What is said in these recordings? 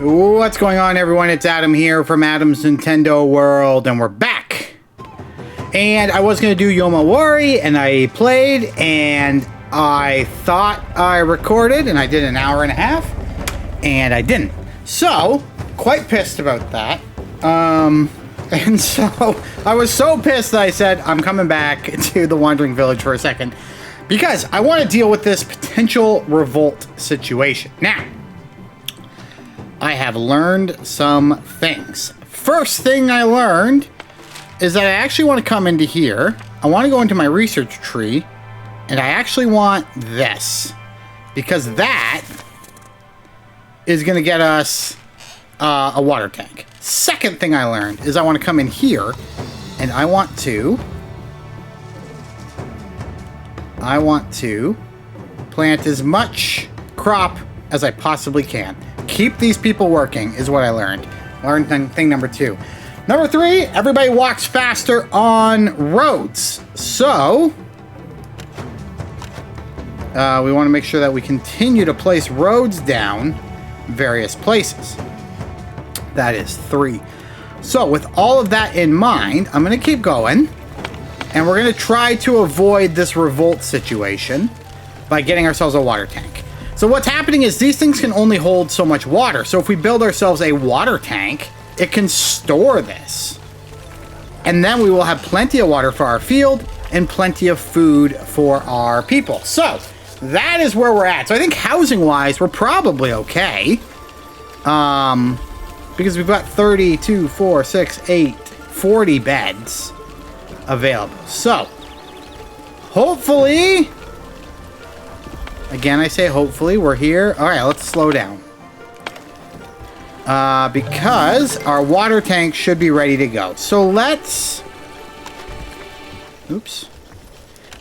What's going on, everyone? It's Adam here from Adam's Nintendo World, and we're back. And I was going to do Yomawari, and I played, and I thought I recorded, and I did an hour and a half, and I didn't. So, quite pissed about that. And so, I was so pissed that I said, I'm coming back to the Wandering Village for a second, because I want to deal with this potential revolt situation. Now, I have learned some things. First thing I learned is that I actually want to come into here. I want to go into my research tree, and I actually want this, because that is going to get us a water tank. Second thing I learned is I want to come in here, and I want to plant as much crop as I possibly can. Keep these people working is what I learned. Learned thing number 2. Number 3, everybody walks faster on roads. So, we want to make sure that we continue to place roads down various places. That is 3. So, with all of that in mind, I'm going to keep going. And we're going to try to avoid this revolt situation by getting ourselves a water tank. So what's happening is these things can only hold so much water. So if we build ourselves a water tank, it can store this. And then we will have plenty of water for our field and plenty of food for our people. So that is where we're at. So I think housing-wise, we're probably okay. Because we've got 32, 4, 6, 8, 40 beds available. So hopefully... Again, I say hopefully, we're here. All right, let's slow down. Because our water tank should be ready to go. So let's... Oops.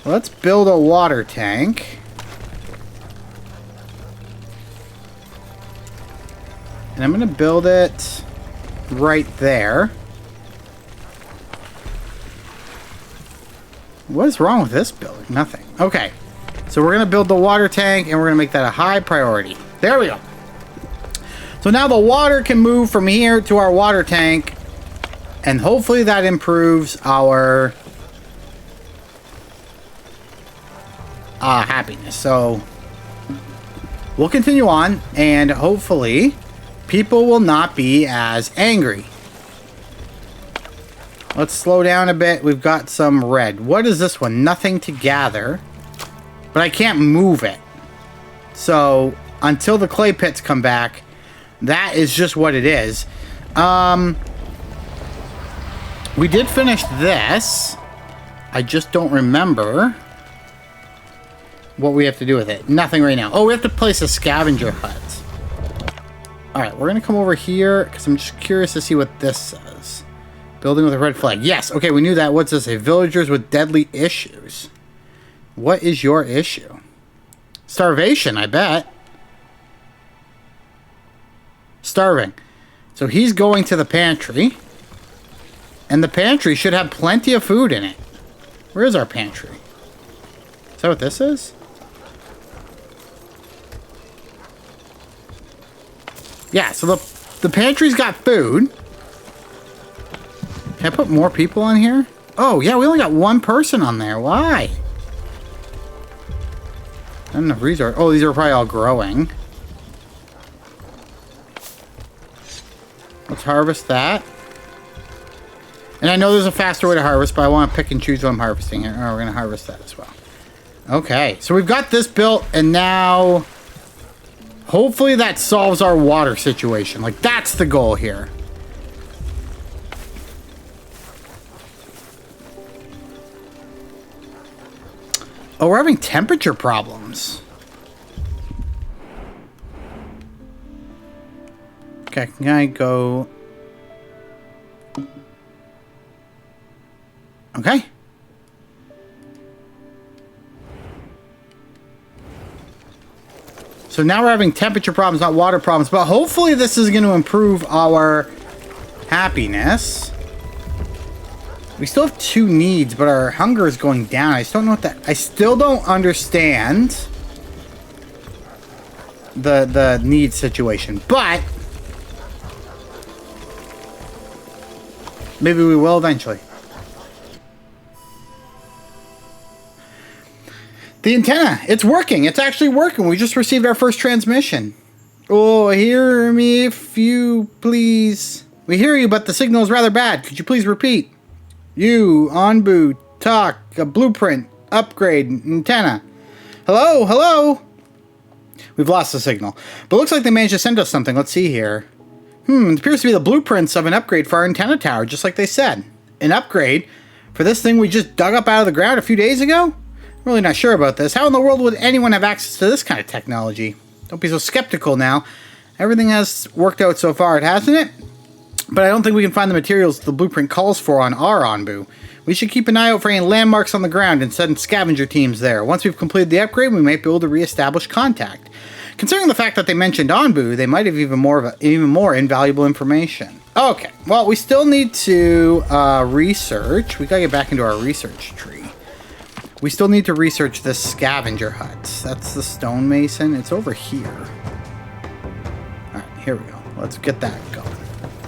Let's build a water tank. And I'm going to build it right there. What is wrong with this building? Nothing. Okay. So we're going to build the water tank, and we're going to make that a high priority. There we go. So now the water can move from here to our water tank, and hopefully that improves our happiness. So we'll continue on, and hopefully people will not be as angry. Let's slow down a bit. We've got some red. What is this one? Nothing to gather. But I can't move it. So, until the clay pits come back, that is just what it is. We did finish this. I just don't remember what we have to do with it. Nothing right now. Oh, we have to place a scavenger hut. Alright, we're going to come over here, because I'm just curious to see what this says. Building with a red flag. Yes, okay, we knew that. What's this? Villagers with deadly issues. What is your issue? Starvation, I bet. Starving. So he's going to the pantry. And the pantry should have plenty of food in it. Where is our pantry? Is that what this is? Yeah, so the pantry's got food. Can I put more people on here? Oh, yeah, we only got one person on there. Why? Not enough resource. Oh, these are probably all growing. Let's harvest that. And I know there's a faster way to harvest, but I want to pick and choose what I'm harvesting here. Oh, we're going to harvest that as well. Okay, so we've got this built, and now hopefully that solves our water situation. Like, that's the goal here. Oh, we're having temperature problems. Okay, can I go... Okay. So now we're having temperature problems, not water problems, but hopefully this is going to improve our happiness. We still have 2 needs, but our hunger is going down. I just don't know what that... I still don't understand the need situation. But Maybe we will eventually. The antenna, it's working. It's actually working. We just received our first transmission. Oh, hear me if you please. We hear you, but the signal is rather bad. Could you please repeat? You, Onbu, talk, a blueprint, upgrade, antenna. Hello, hello? We've lost the signal. But looks like they managed to send us something. Let's see here. It appears to be the blueprints of an upgrade for our antenna tower, just like they said. An upgrade for this thing we just dug up out of the ground a few days ago? I'm really not sure about this. How in the world would anyone have access to this kind of technology? Don't be so skeptical now. Everything has worked out so far, hasn't it? But I don't think we can find the materials the blueprint calls for on our Onbu. We should keep an eye out for any landmarks on the ground and send scavenger teams there. Once we've completed the upgrade, we might be able to re-establish contact. Considering the fact that they mentioned Onbu, they might have even more invaluable information. Okay, well, we still need to research. We gotta get back into our research tree. We still need to research this scavenger hut. That's the stonemason. It's over here. Alright, here we go. Let's get that going.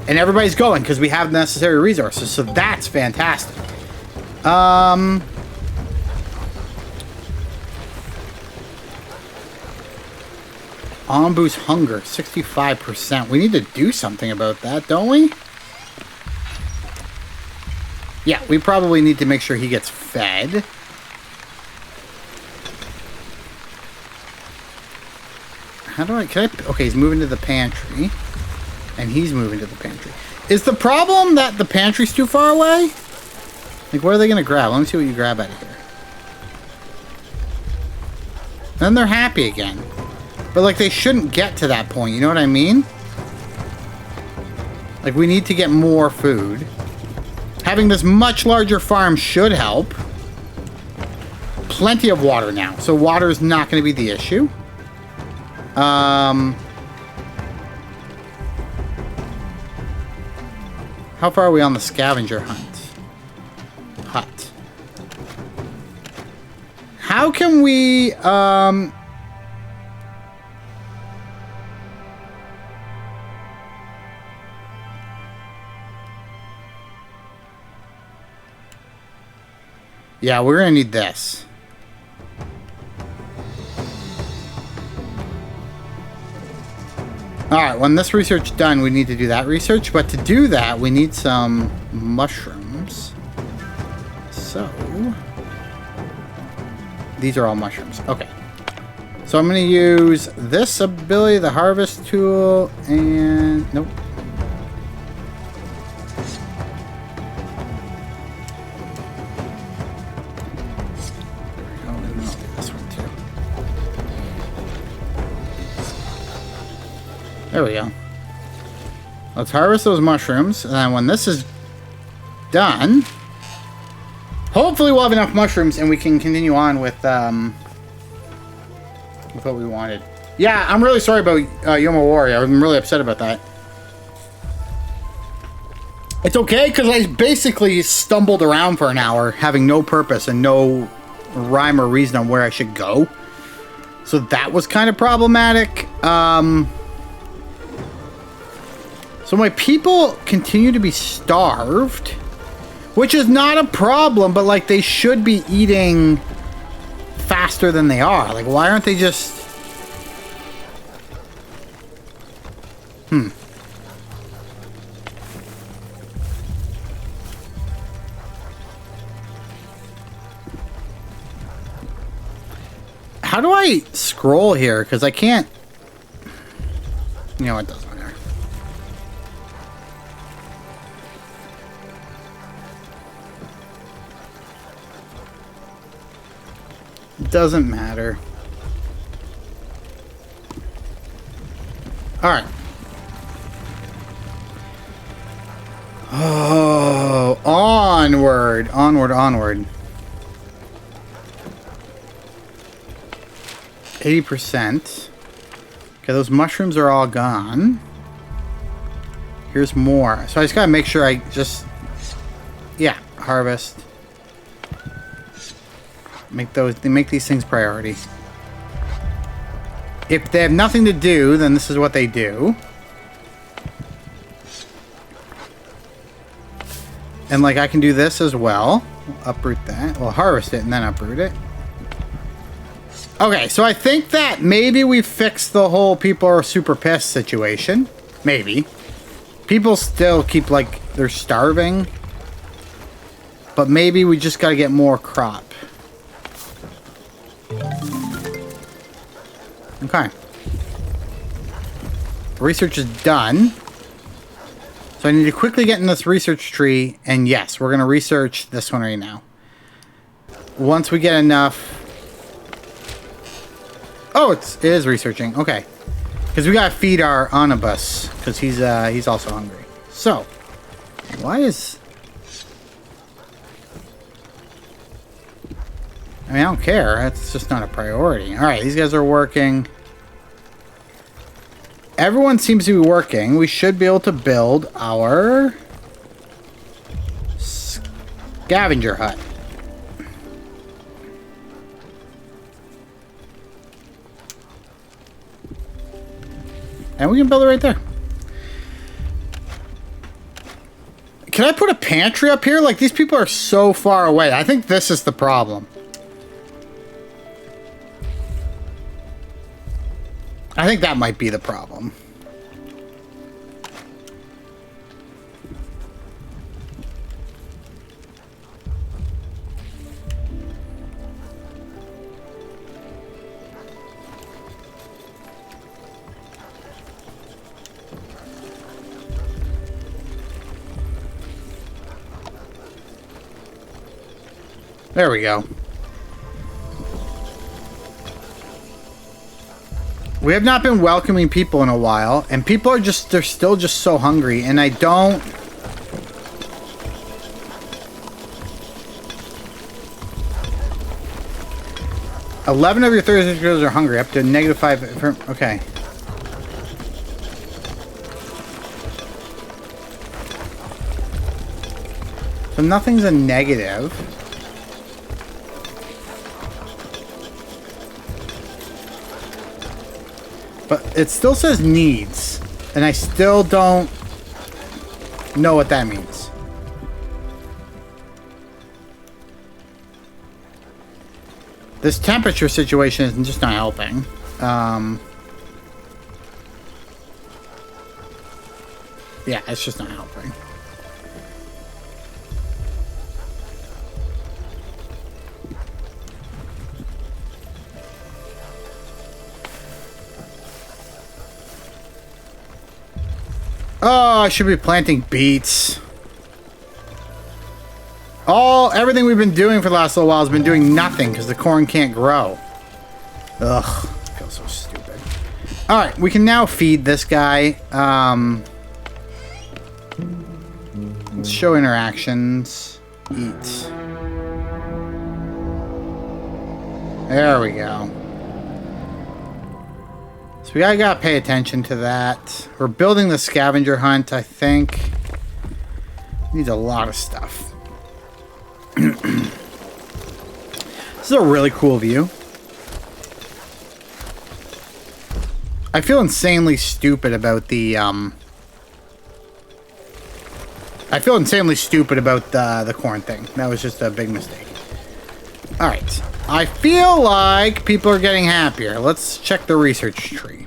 And everybody's going because we have the necessary resources, so that's fantastic. Onbu's hunger, 65%. We need to do something about that, don't we? Yeah, we probably need to make sure he gets fed. Okay, he's moving to the pantry. And he's moving to the pantry. Is the problem that the pantry's too far away? Like, what are they going to grab? Let me see what you grab out of here. Then they're happy again. But, like, they shouldn't get to that point. You know what I mean? Like, we need to get more food. Having this much larger farm should help. Plenty of water now. So water is not going to be the issue. How far are we on the scavenger hut? How can we, yeah, we're gonna need this. Alright, when this research is done, we need to do that research. But to do that, we need some mushrooms. So, these are all mushrooms. Okay. So I'm going to use this ability, the harvest tool, and... Nope. There we go. Let's harvest those mushrooms, and then when this is done, hopefully we'll have enough mushrooms and we can continue on with what we wanted. Yeah, I'm really sorry about Yoma Warrior. I'm really upset about that. It's okay, because I basically stumbled around for an hour, having no purpose and no rhyme or reason on where I should go. So that was kind of problematic. So my people continue to be starved, which is not a problem, but like they should be eating faster than they are. Like, why aren't they just... How do I scroll here? Because I can't... You know, it doesn't matter. Doesn't matter. All right. Oh, onward, onward, onward. 80%. Okay, those mushrooms are all gone. Here's more. So I just gotta make sure I just... Yeah, harvest. Make these things priority. If they have nothing to do, then this is what they do. And like I can do this as well. We'll uproot that. We'll harvest it and then uproot it. Okay, so I think that maybe we fixed the whole people are super pissed situation. Maybe. People still keep like they're starving. But maybe we just gotta get more crop. Okay. Research is done. So I need to quickly get in this research tree. And yes, we're gonna research this one right now. Once we get enough... Oh, it is researching. Okay. Because we gotta feed our omnibus. Because he's also hungry. So, why is... I mean, I don't care. It's just not a priority. Alright, these guys are working. Everyone seems to be working. We should be able to build our... scavenger hut. And we can build it right there. Can I put a pantry up here? Like, these people are so far away. I think this is the problem. I think that might be the problem. There we go. We have not been welcoming people in a while, and people are just, they're still just so hungry, and I don't... $11 of your 36 girls are hungry, up to -5... Okay. So nothing's a negative. But it still says needs. And I still don't know what that means. This temperature situation is just not helping. Yeah, it's just not helping. Oh, I should be planting beets. Everything we've been doing for the last little while has been doing nothing because the corn can't grow. Ugh, I feel so stupid. Alright, we can now feed this guy. Let's show interactions. Eat. There we go. So we gotta pay attention to that. We're building the scavenger hunt, I think. Needs a lot of stuff. This is a really cool view. I feel insanely stupid about the I feel insanely stupid about the corn thing. That was just a big mistake. Alright. I feel like people are getting happier. Let's check the research tree.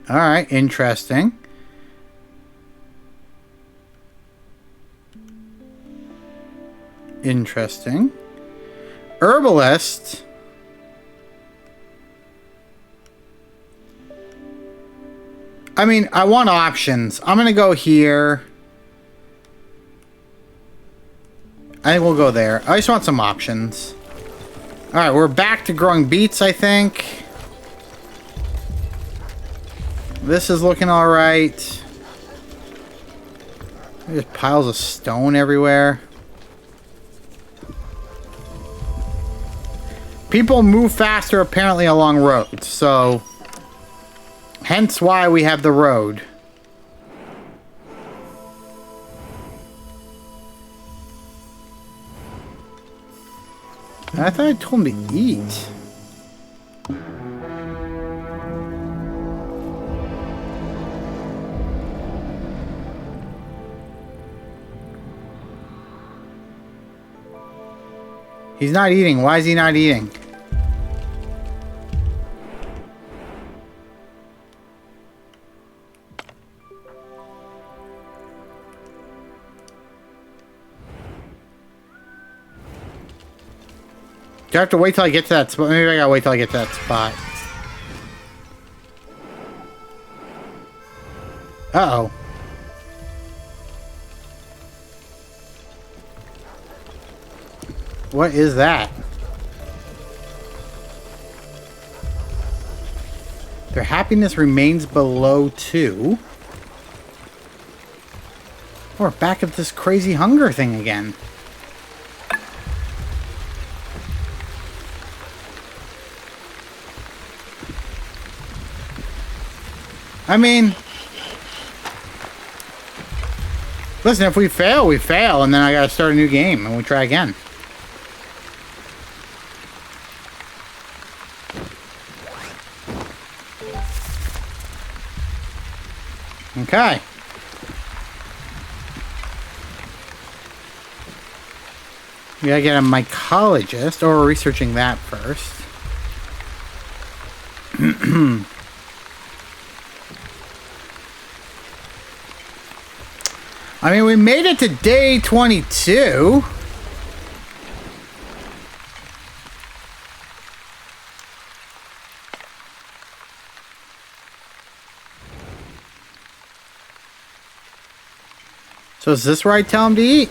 Alright, interesting. Interesting. Herbalist. I mean, I want options. I'm gonna go here. I think we'll go there. I just want some options. Alright, we're back to growing beets, I think. This is looking alright. There's piles of stone everywhere. People move faster apparently along roads, so hence why we have the road. I thought I told him to eat. He's not eating. Why is he not eating? Do I have to wait till I get to that spot? Maybe I gotta wait till I get to that spot. Uh-oh. What is that? Their happiness remains below 2. We're back at this crazy hunger thing again. I mean, listen, if we fail, we fail, and then I gotta start a new game, and we try again. Okay. We gotta get a mycologist, or we're researching that first. I mean, we made it to day 22. So is this where I tell him to eat?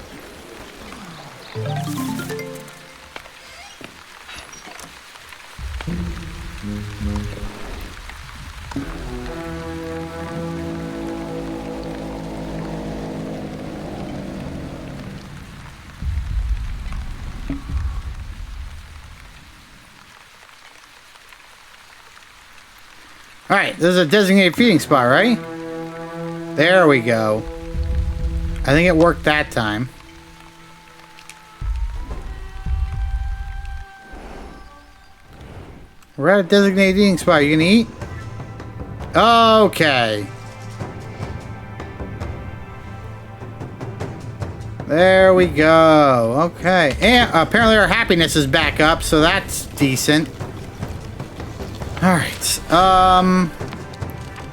Alright, this is a designated feeding spot, right? There we go. I think it worked that time. We're at a designated eating spot. You gonna eat? Okay. There we go. Okay. And apparently our happiness is back up, so that's decent. Alright.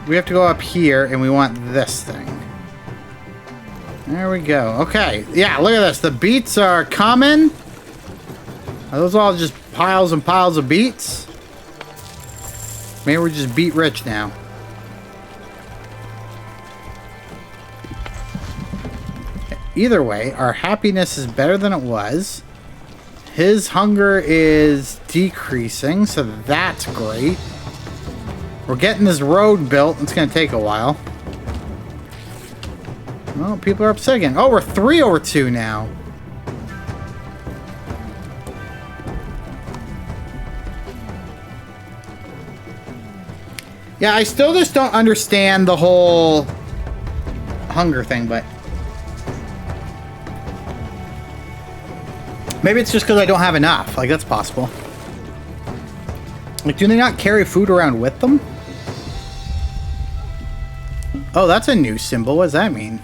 We have to go up here, and we want this thing. There we go. Okay. Yeah, look at this. The beets are common. Are those all just piles and piles of beets? Maybe we're just beet rich now. Either way, our happiness is better than it was. His hunger is decreasing, so that's great. We're getting this road built. It's going to take a while. Oh, people are upset again. Oh, we're 3/2 now. Yeah, I still just don't understand the whole hunger thing, but maybe it's just because I don't have enough. Like, that's possible. Like, do they not carry food around with them? Oh, that's a new symbol. What does that mean?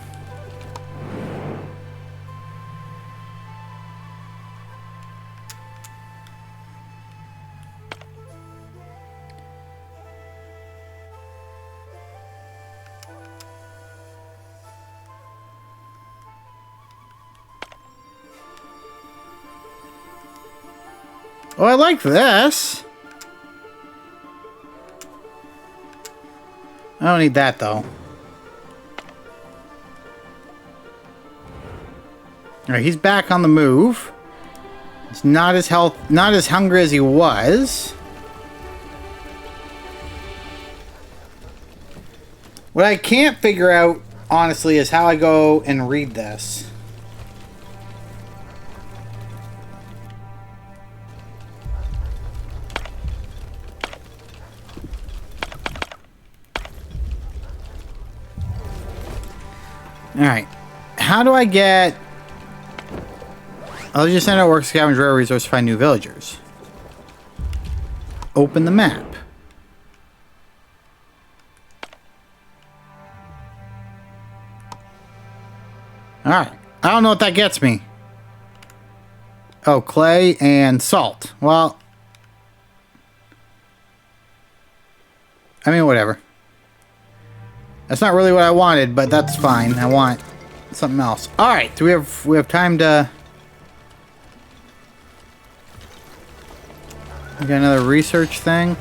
Oh, I like this. I don't need that, though. Alright, he's back on the move. It's not as hungry as he was. What I can't figure out, honestly, is how I go and read this. Alright. How do I get... I'll just send out work, scavenge rare resource, find new villagers. Open the map. Alright. I don't know what that gets me. Oh, clay and salt. Well... I mean, whatever. That's not really what I wanted, but that's fine. I want something else. Alright, do we have time to... We got another research thing.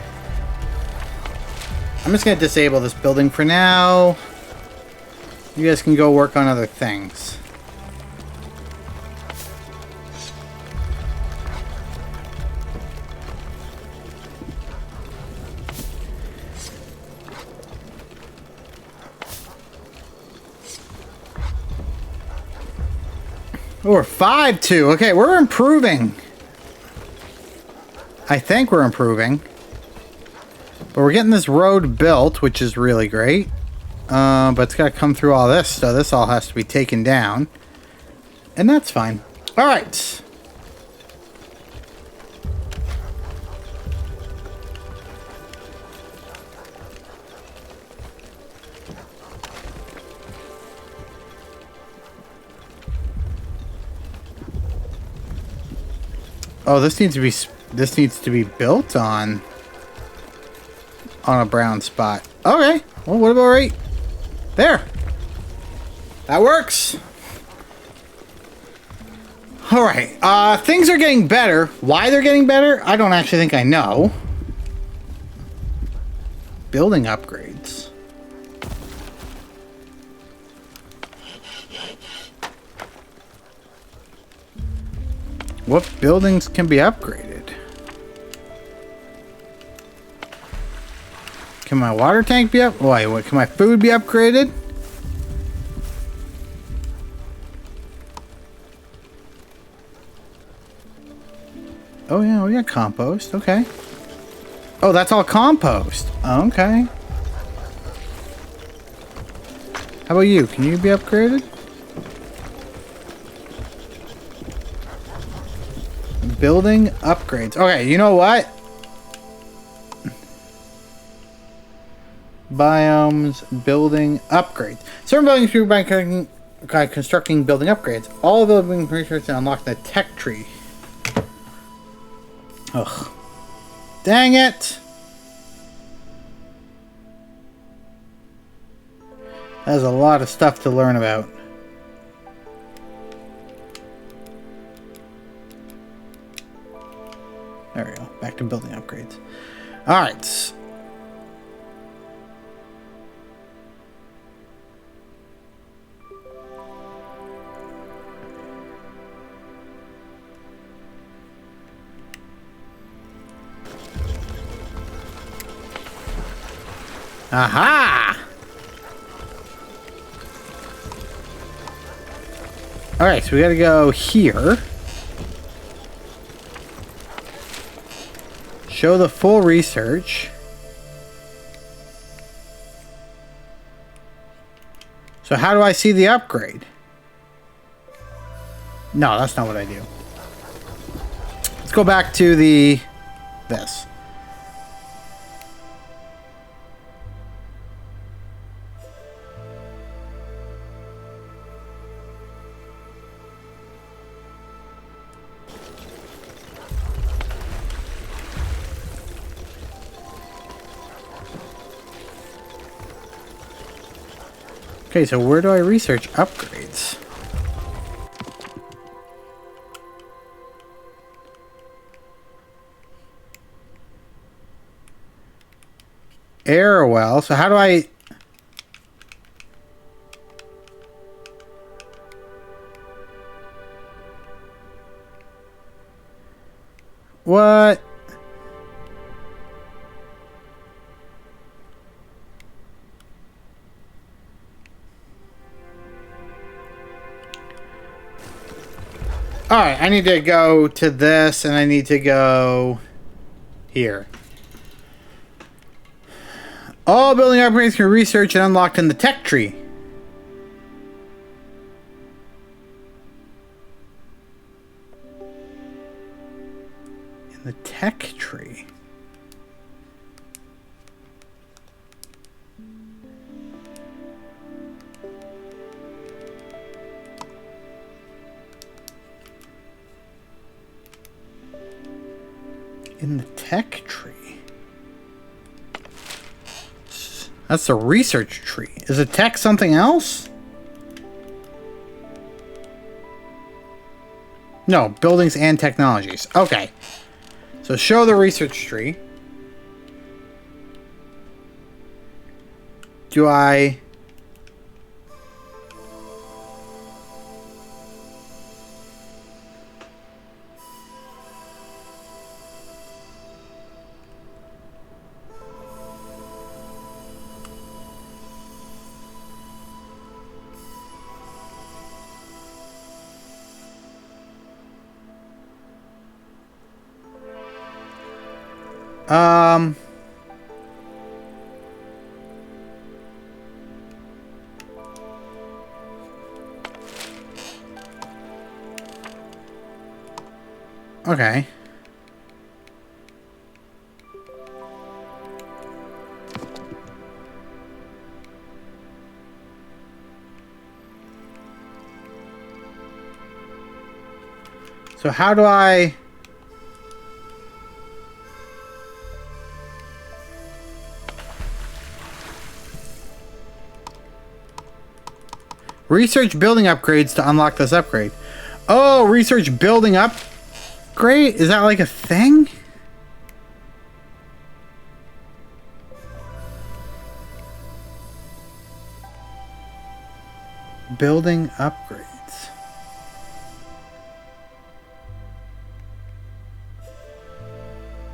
I'm just going to disable this building for now. You guys can go work on other things. Oh, we're 5-2. Okay, we're improving. I think we're improving. But we're getting this road built, which is really great. But it's got to come through all this, so this all has to be taken down. And that's fine. Alright. Oh, this needs to be built on a brown spot. Okay. Well, what about right there? That works. All right. Things are getting better. Why they're getting better, I don't actually think I know. Building upgrades. What buildings can be upgraded? Can my water tank be up? Wait, what? Can my food be upgraded? Oh yeah, we got compost. Okay. Oh, that's all compost. Okay. How about you? Can you be upgraded? Building upgrades. Okay, you know what? Biomes, building upgrades. Certain buildings can be by constructing building upgrades. All building research and unlock the tech tree. Ugh. Dang it! That's a lot of stuff to learn about. There we go. Back to building upgrades. Alright. Aha! Alright, so we gotta go here. Show the full research. So how do I see the upgrade? No, that's not what I do. Let's go back to this. Okay, so where do I research upgrades? Air well, so how do I... What? Alright, I need to go to this, and I need to go here. All building upgrades can be researched and unlocked in the tech tree. The tech tree. In the tech tree. That's the research tree. Is a tech something else? No, buildings and technologies. Okay. So show the research tree. Do I... Okay. So how do I... Research building upgrades to unlock this upgrade. Oh, research building upgrade? Is that like a thing? Building upgrades.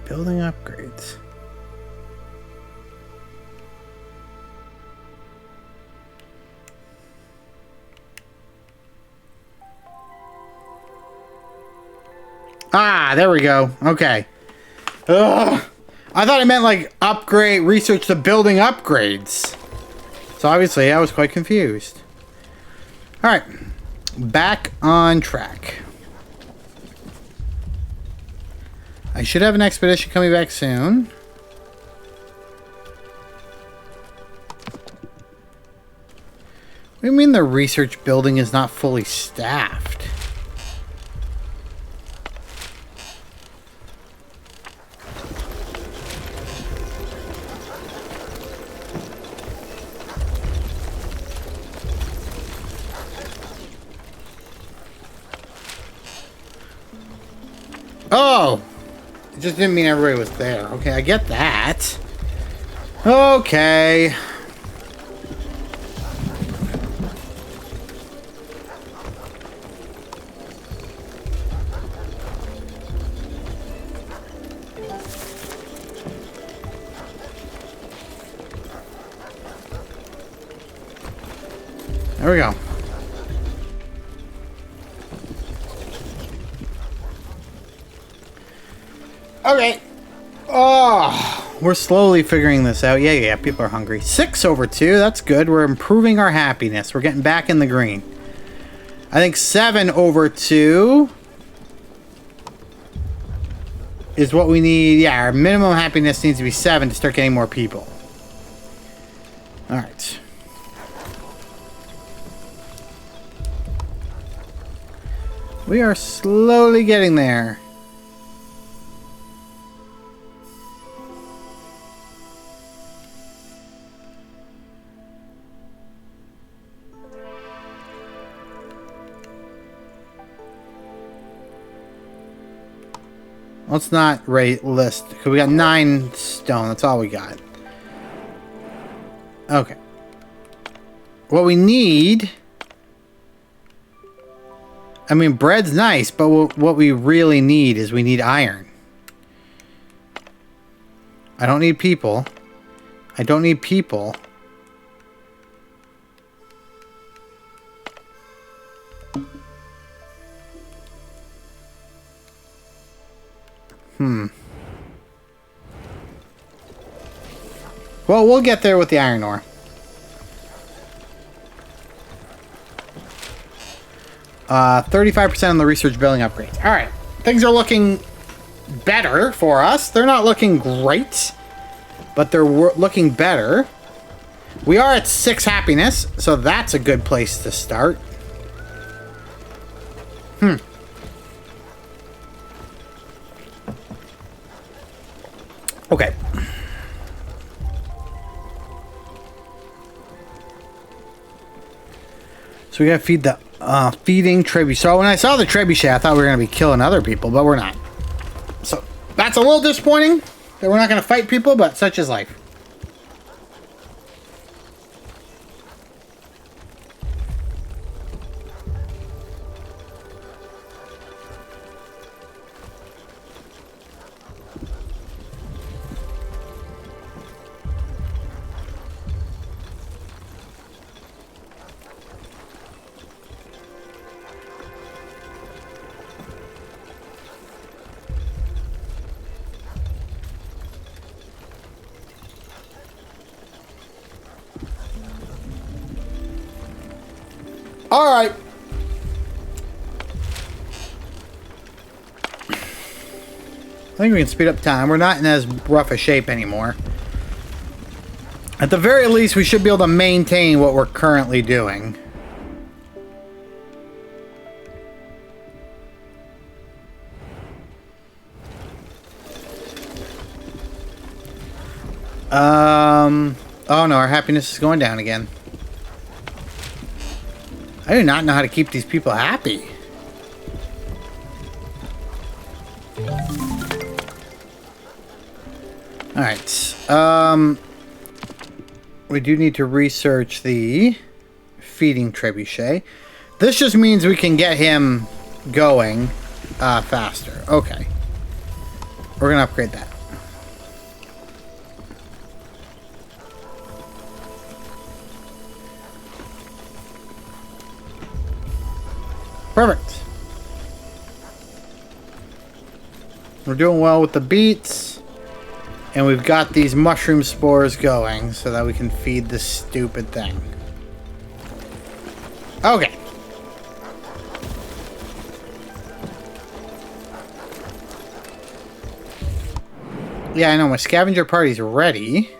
Building upgrades. Ah, there we go. Okay. Ugh. I thought it meant like upgrade, research the building upgrades. So obviously I was quite confused. Alright. Back on track. I should have an expedition coming back soon. What do you mean the research building is not fully staffed? Oh! It just didn't mean everybody was there. Okay, I get that. Okay. There we go. Okay. Oh, we're slowly figuring this out. Yeah, people are hungry. 6/2. That's good. We're improving our happiness. We're getting back in the green. I think 7/2 is what we need. Yeah, our minimum happiness needs to be 7 to start getting more people. All right. We are slowly getting there. Let's not rate list, because we got 9 stone. That's all we got. Okay. What we need... I mean, bread's nice, but what we really need is we need iron. I don't need people. I don't need people. Well, we'll get there with the iron ore. 35% on the research building upgrades. Alright. Things are looking better for us. They're not looking great, but they're looking better. We are at 6 happiness, so that's a good place to start. Okay. So we gotta feed the feeding trebuchet. So when I saw the trebuchet, I thought we were gonna be killing other people, but we're not. So that's a little disappointing that we're not gonna fight people, but such is life. All right. I think we can speed up time. We're not in as rough a shape anymore. At the very least, we should be able to maintain what we're currently doing. Oh no, our happiness is going down again. I do not know how to keep these people happy. Alright. We do need to research the feeding trebuchet. This just means we can get him going faster. Okay. We're going to upgrade that. Perfect. We're doing well with the beets. And we've got these mushroom spores going so that we can feed this stupid thing. Okay. Yeah, I know. My scavenger party's ready.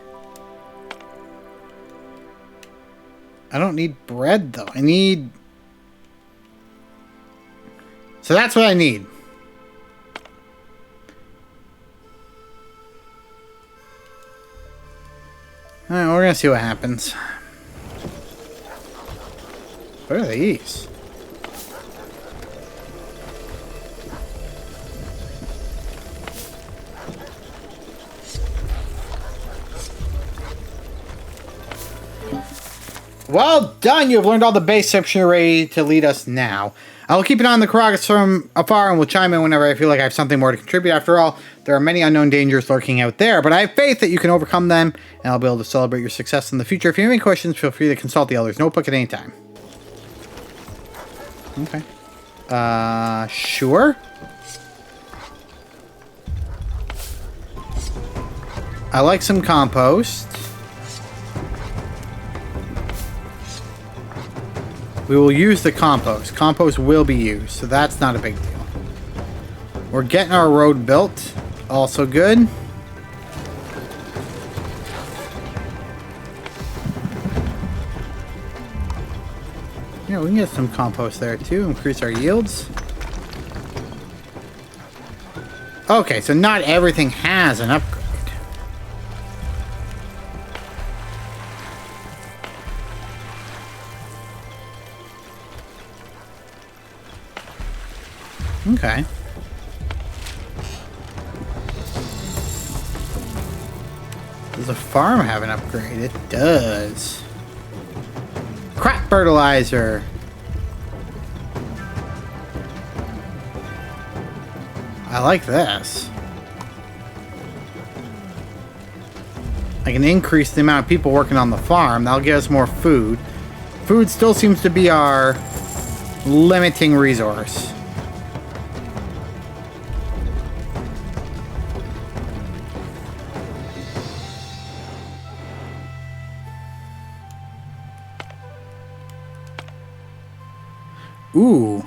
I don't need bread, though. I need... So that's what I need. Alright, we're gonna see what happens. What are these? Well done! You have learned all the basics. You're ready to lead us now. I will keep an eye on the Karagas from afar and will chime in whenever I feel like I have something more to contribute. After all, there are many unknown dangers lurking out there, but I have faith that you can overcome them, and I'll be able to celebrate your success in the future. If you have any questions, feel free to consult the Elder's Notebook at any time. Okay. Sure. I like some compost. We will use the compost. Compost will be used, so that's not a big deal. We're getting our road built. Also good. Yeah, we can get some compost there too. Increase our yields. Okay, so not everything has an upgrade. Okay. Does the farm have an upgrade? It does. Crop fertilizer. I like this. I can increase the amount of people working on the farm. That'll give us more food. Food still seems to be our limiting resource. Ooh.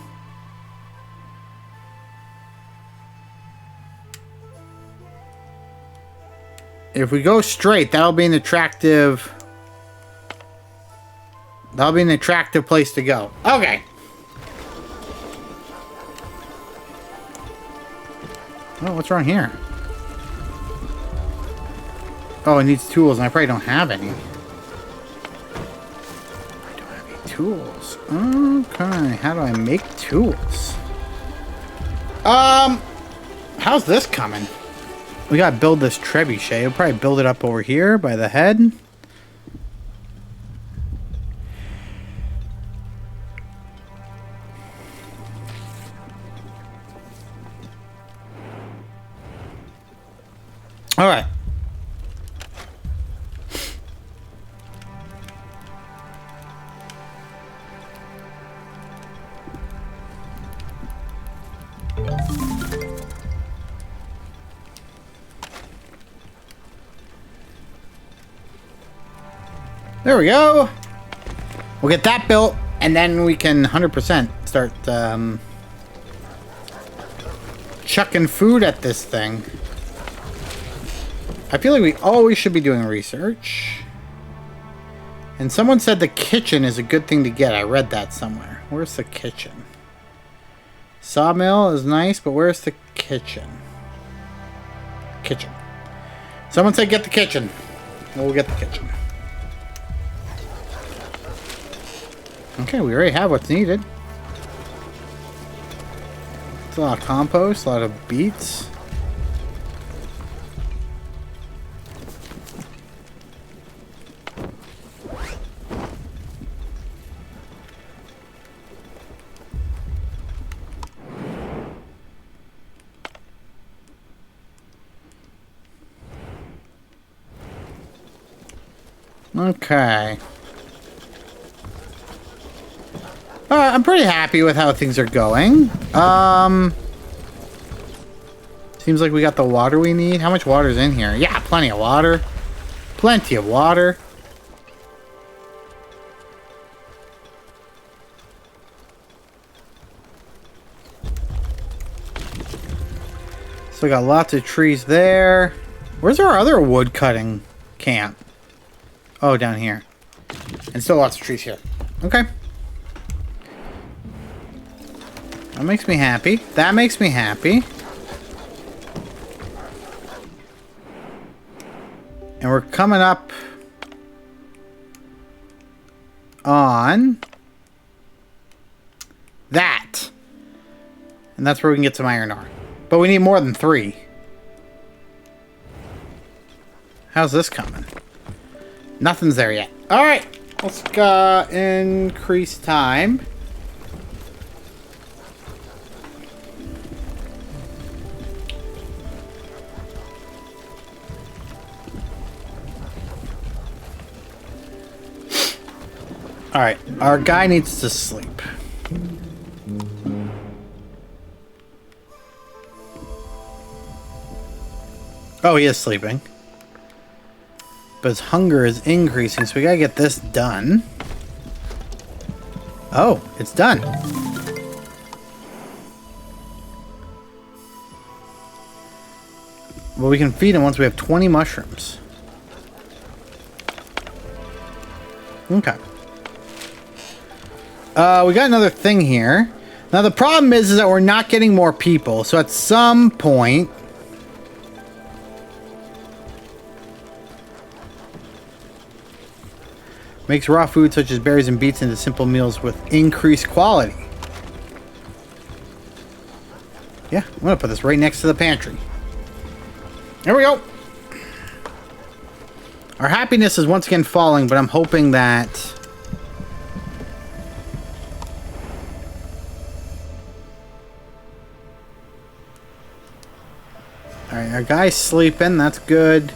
If we go straight, that'll be an attractive... That'll be an attractive place to go. Okay. Oh, what's wrong here? Oh, it needs tools, and I probably don't have any. I don't have any tools. Okay, how do I make tools? How's this coming? We gotta build this trebuchet. We'll probably build it up over here by the head. All right. There we go. We'll get that built, and then we can 100% start chucking food at this thing. I feel like we always should be doing research. And someone said the kitchen is a good thing to get. I read that somewhere. Where's the kitchen? Sawmill is nice, but where's the kitchen? Kitchen. Someone said get the kitchen. We'll get the kitchen. Okay, we already have what's needed. It's a lot of compost, a lot of beets. Okay. I'm pretty happy with how things are going. Seems like we got the water we need. How much water's in here? Yeah, plenty of water. Plenty of water. So we got lots of trees there. Where's our other wood cutting camp? Oh, down here. And still lots of trees here. Okay. That makes me happy. That makes me happy. And we're coming up on that. And that's where we can get some iron ore. But we need more than 3. How's this coming? Nothing's there yet. Alright. Let's increase time. Alright, our guy needs to sleep. Oh, he is sleeping. But his hunger is increasing, so we gotta get this done. Oh, it's done. Well, we can feed him once we have 20 mushrooms. Okay. We got another thing here. Now the problem is that we're not getting more people. So at some point... Makes raw food such as berries and beets into simple meals with increased quality. Yeah, I'm going to put this right next to the pantry. There we go. Our happiness is once again falling, but I'm hoping that... Alright, our guy's sleeping. That's good.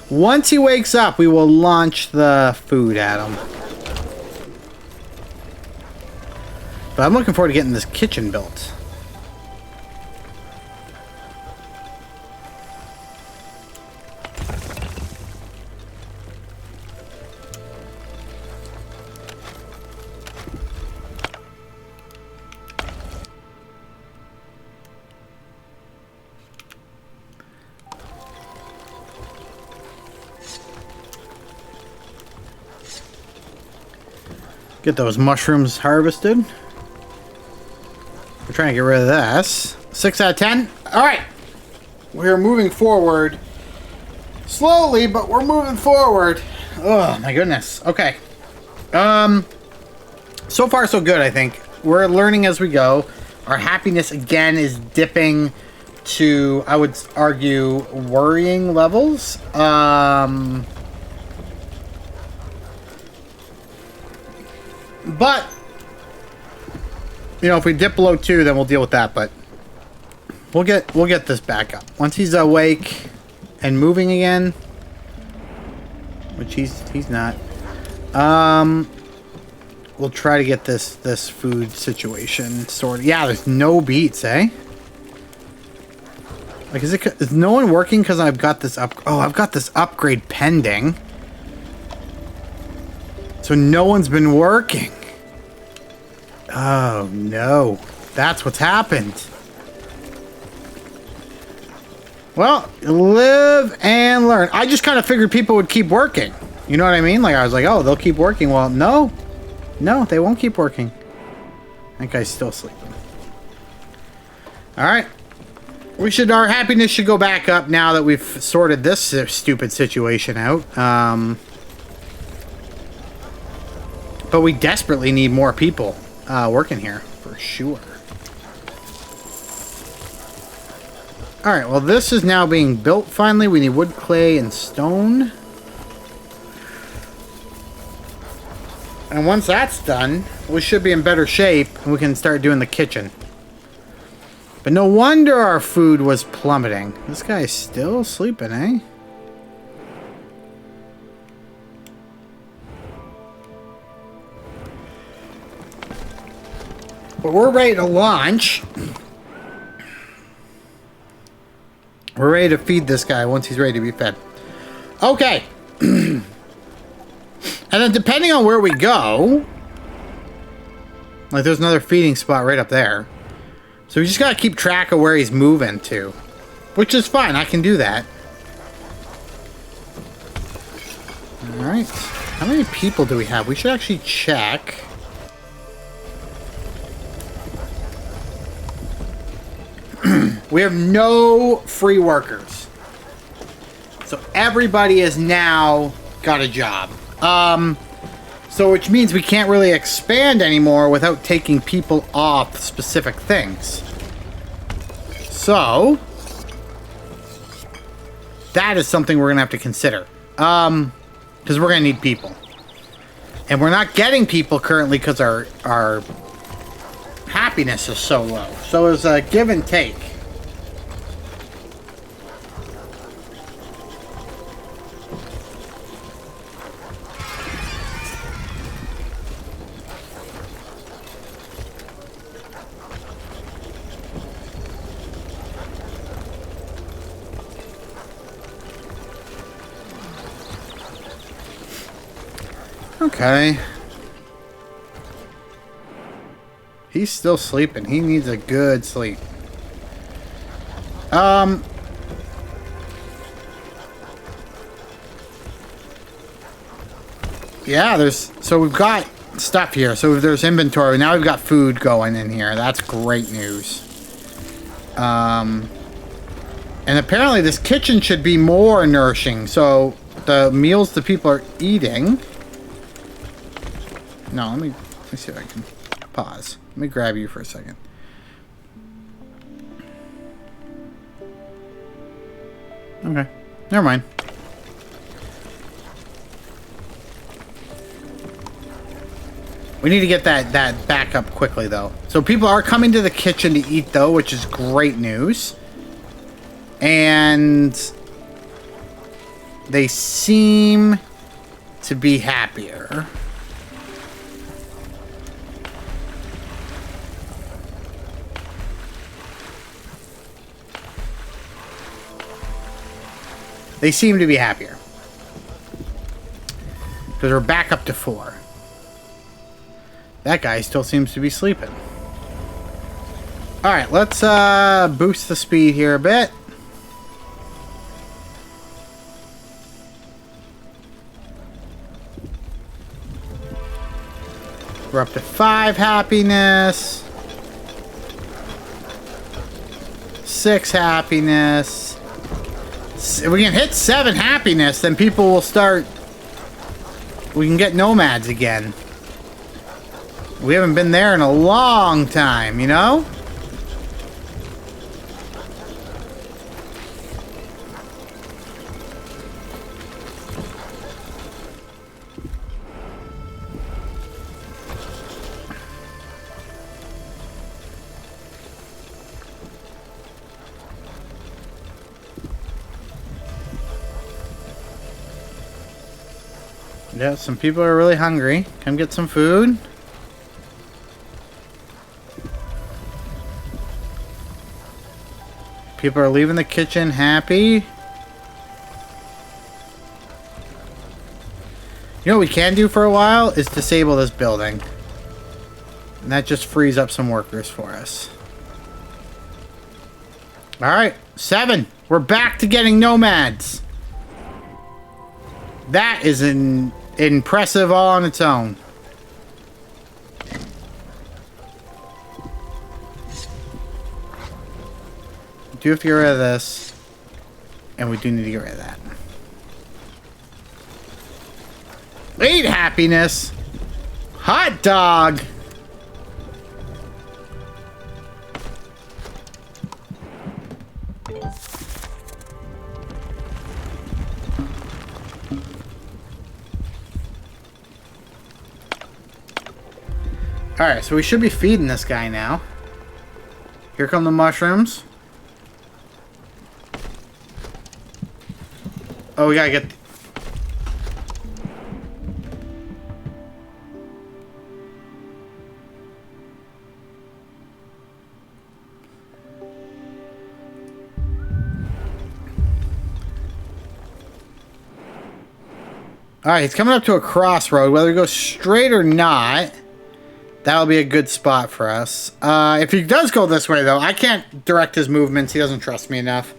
Once he wakes up, we will launch the food at him. But I'm looking forward to getting this kitchen built. Get those mushrooms harvested. We're trying to get rid of this. 6 out of 10. All right. We're moving forward. Slowly, but we're moving forward. Oh, my goodness. Okay. So far, so good, I think. We're learning as we go. Our happiness, again, is dipping to, I would argue, worrying levels. But, you know, if we dip below 2, then we'll deal with that, but we'll get this back up. Once he's awake and moving again, which he's not, we'll try to get this food situation sorted. Yeah, there's no beets, eh? Like, is no one working because I've got this I've got this upgrade pending. So no one's been working. Oh no, that's what's happened. Well, live and learn. I just kind of figured people would keep working. You know what I mean? Like, I was like, oh, they'll keep working. Well, no, they won't keep working. That guy's still sleeping. All right. Our happiness should go back up now that we've sorted this stupid situation out. But we desperately need more people working here, for sure. Alright, well, this is now being built finally. We need wood, clay, and stone. And once that's done, we should be in better shape and we can start doing the kitchen. But no wonder our food was plummeting. This guy's still sleeping, eh? But we're ready to launch. We're ready to feed this guy once he's ready to be fed. Okay. And then depending on where we go, like there's another feeding spot right up there. So we just gotta keep track of where he's moving to. Which is fine, I can do that. Alright. How many people do we have? We should actually check. We have no free workers. So everybody has now got a job. So which means we can't really expand anymore without taking people off specific things. So that is something we're gonna have to consider. Because we're gonna need people. And we're not getting people currently because our happiness is so low. So it's a give and take. Okay. He's still sleeping. He needs a good sleep. Yeah, so we've got stuff here. So there's inventory. Now we've got food going in here. That's great news. And apparently this kitchen should be more nourishing. So the meals the people are eating. No, let me see if I can pause. Let me grab you for a second. Okay, never mind. We need to get that back up quickly, though. So people are coming to the kitchen to eat, though, which is great news. And they seem to be happier. They seem to be happier. Because we're back up to 4. That guy still seems to be sleeping. Alright, let's boost the speed here a bit. We're up to 5 happiness. 6 happiness. If we can hit 7 happiness, then people will start... We can get nomads again. We haven't been there in a long time, you know? Yeah, some people are really hungry. Come get some food. People are leaving the kitchen happy. You know what we can do for a while is disable this building. And that just frees up some workers for us. Alright, 7. We're back to getting nomads. That is impressive all on its own. We do have to get rid of this. And we do need to get rid of that. 8 happiness. Hot dog. Alright, so we should be feeding this guy now. Here come the mushrooms. Oh, we gotta get... Alright, he's coming up to a crossroad. Whether he goes straight or not... That'll be a good spot for us. If he does go this way, though, I can't direct his movements. He doesn't trust me enough.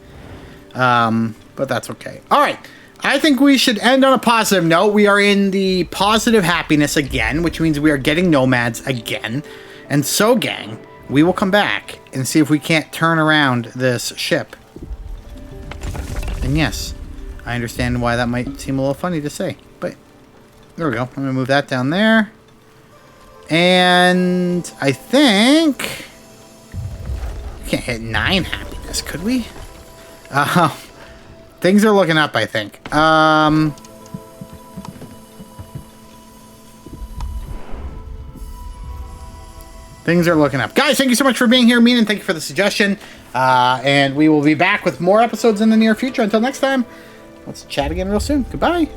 But that's okay. All right. I think we should end on a positive note. We are in the positive happiness again, which means we are getting nomads again. And so, gang, we will come back and see if we can't turn around this ship. And yes, I understand why that might seem a little funny to say. But there we go. I'm going to move that down there. And I think we can't hit 9 happiness, could we? Things are looking up, I think. Things are looking up. Guys, thank you so much for being here, and thank you for the suggestion. And we will be back with more episodes in the near future. Until next time, let's chat again real soon. Goodbye.